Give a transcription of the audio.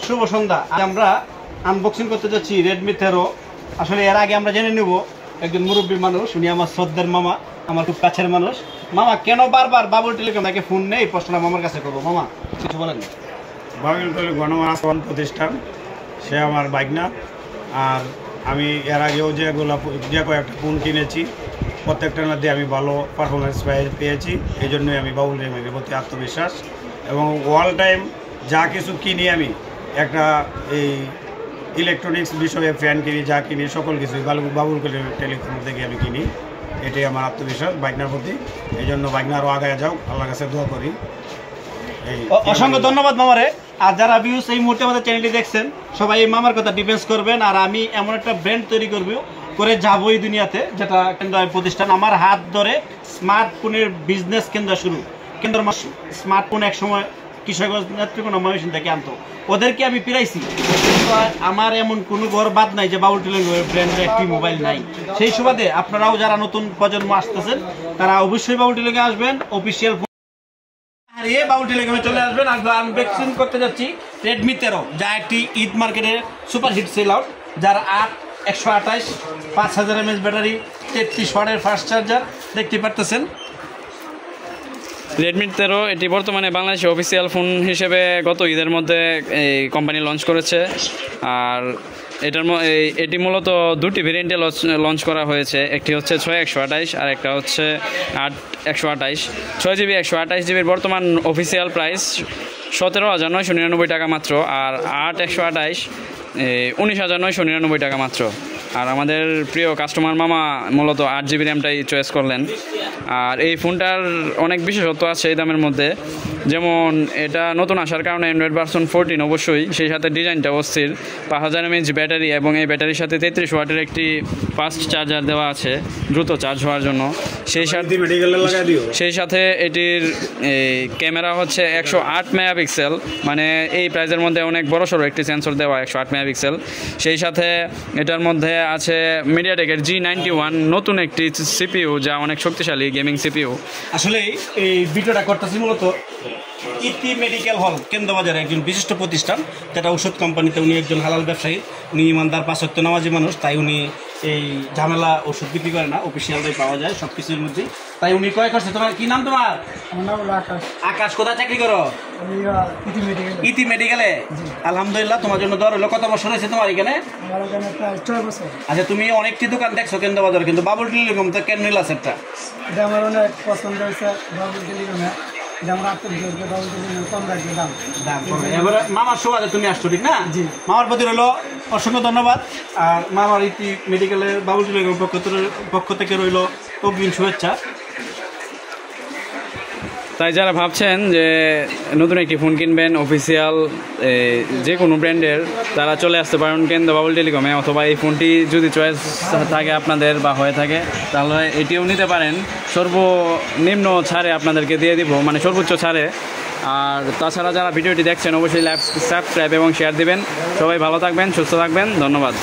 শুভ সন্ধ্যা। আমরা আনবক্সিং করতে যাচ্ছি রেডমি 13। আসলে এর আগে আমরা জেনে নেব একজন মুরব্বী মানুষ, উনি আমার শ্রদ্ধার মামা, আমার খুব কাছের মানুষ। মামা কেন বারবার বাবুল টেলিকম তাকে ফোন নেই, প্রশ্নটা মামার কাছে করবো। মামা কিছু বলেন। বাবুল টেলিকম গণমাধ্যম প্রতিষ্ঠান, সে আমার বাইকনা। আর আমি এর আগেও যে কয়েকটা ফোন কিনেছি, প্রত্যেকটার মধ্যে আমি ভালো পারফরমেন্স পেয়েছি। এই জন্যই আমি বাবুল টেলিকমের প্রতি আত্মবিশ্বাস, এবং অল টাইম যা কিছু কিনি আমি একটা এই ইলেকট্রনিক্স বিষয়ে ফ্যান কিনি, যা কিনি সকল কিছুই বাবুল টেলিকম থেকে আমি কিনি। এটাই আমার আত্মবিশ্বাস বাইকনার প্রতি। এই জন্য বাইকনা আরও আগায় যাও, আল্লাহর কাছে দোয়া করি। অসংখ্য ধন্যবাদ মামারে। আর যারা ভিউস এই মুহূর্তে আমাদের চ্যানেলটি দেখছেন, সবাই এই মামার কথা ডিফেন্স করবেন। আর আমি এমন একটা ব্র্যান্ড তৈরি করে যাবো এই দুনিয়াতে, যেটা কেন্দ্র প্রতিষ্ঠান আমার হাত ধরে স্মার্টফোনের বিজনেস কেন্দ্র স্মার্টফোন এক সময় কিশোরগঞ্জ নেত্রকোনা ময়মনসিংহ থেকে আনতো, ওদেরকে আমি পিরাইছি। আমার এমন কোনো ঘর বাদ নাই যে বাবুল টেলিকমের ব্র্যান্ডের একটি মোবাইল নাই। সেই সুবাদে আপনারাও যারা নতুন প্রজন্ম আসতেছেন, তারা অবশ্যই বাবুল টেলিকমে আসবেন। অফিসিয়াল বাবুল টেলিকমে চলে আসবেন। আনবক্সিং করতে যাচ্ছি রেডমি 13, যা একটি ঈদ মার্কেটের সুপারহিট সেল আউট, যার 128 5000 mAh ব্যাটারি, 33 ওয়াটের ফাস্ট চার্জার দেখতে পারতেছেন। রেডমি 13 এটি বর্তমানে বাংলাদেশে অফিসিয়াল ফোন হিসেবে গত ঈদের মধ্যে এই কোম্পানি লঞ্চ করেছে। আর এটি মূলত দুটি ভেরিয়েন্টে লঞ্চ করা হয়েছে। একটি হচ্ছে 6128 আর একটা হচ্ছে 8128। 6GB 128GBর বর্তমান অফিসিয়াল প্রাইস 17,999 টাকা মাত্র, আর 8128 19,999 টাকা মাত্র। আর আমাদের প্রিয় কাস্টমার মামা মূলত 8GB র্যামটাই চয়েস করলেন। আর এই ফোনটার অনেক বিশেষত্ব আছে এই দামের মধ্যে, যেমন এটা নতুন আসার কারণে অ্যান্ড্রয়েড ভার্সন 14 অবশ্যই, সেই সাথে ডিজাইনটা অস্থির, 5000 mAh ব্যাটারি, এবং এই ব্যাটারির সাথে 33 ওয়াটের একটি ফাস্ট চার্জার দেওয়া আছে দ্রুত চার্জ হওয়ার জন্য। সেই সাথে এটির ক্যামেরা হচ্ছে 108 মেগাপিক্সেল, মানে এই প্রাইজের মধ্যে অনেক বড়সড় একটি সেন্সর দেওয়া, 108 মেগাপিক্সেল। সেই সাথে এটার মধ্যে আছে মিডিয়াটেকের G91 নতুন একটি সিপিইউ, যা অনেক শক্তিশালী গেমিং সিপিইউ। আসলে এই ভিডিওটা করতেছি মূলত ইতি মেডিকেল হল কেন্দ্রবাজারে একজন বিশিষ্ট প্রতিষ্ঠান, যেটা ওষুধ কোম্পানিতে। উনি একজন হালাল ব্যবসায়ী, উনি ইমানদার, 5 ওয়াক্ত নামাজি মানুষ। তাই উনি এই ঝামেলা ওষুধ বিক্রি করে না, অফিসিয়ালটাই পাওয়া যায় সব কিছুর মধ্যেই। তাই উনি ক্রয় করছে। তোমার কি নাম? তোমার আকাশ। কোথায় চাকরি করো? ইতি মেডিকেলে। আলহামদুলিল্লাহ, তোমার জন্য দর হলো। কত বছর হয়েছে তোমার এখানে? আচ্ছা, তুমি অনেকটি দোকান দেখছো কেন্দ্রবাজারে, কিন্তু বাবুল টেলিকম তো কেন নিলা সেটটা? এটা আমার অনেক পছন্দ হয়েছে বাবুল টেলিকমে। এবারে মামার সুবাদে তুমি আসছো, ঠিক না? জি। মামার প্রতি রইল অসংখ্য ধন্যবাদ। আর মামার ইতি মেডিকেলের বাবুল টেলিকম পক্ষ থেকে রইল অগ্রিম শুভেচ্ছা। তাই যারা ভাবছেন যে নতুন একটি ফোন কিনবেন অফিসিয়াল যে কোনো ব্র্যান্ডের, তারা চলে আসতে পারেন কেন্দ্র বাবুল টেলিকমে। অথবা এই ফোনটি যদি চয়েস থাকে আপনাদের বা হয়ে থাকে, তাহলে এটিও নিতে পারেন। সর্বনিম্ন ছাড়ে আপনাদেরকে দিয়ে দিব, মানে সর্বোচ্চ ছাড়ে। আর তাছাড়া যারা ভিডিওটি দেখছেন, অবশ্যই সাবস্ক্রাইব এবং শেয়ার দিবেন। সবাই ভালো থাকবেন, সুস্থ থাকবেন। ধন্যবাদ।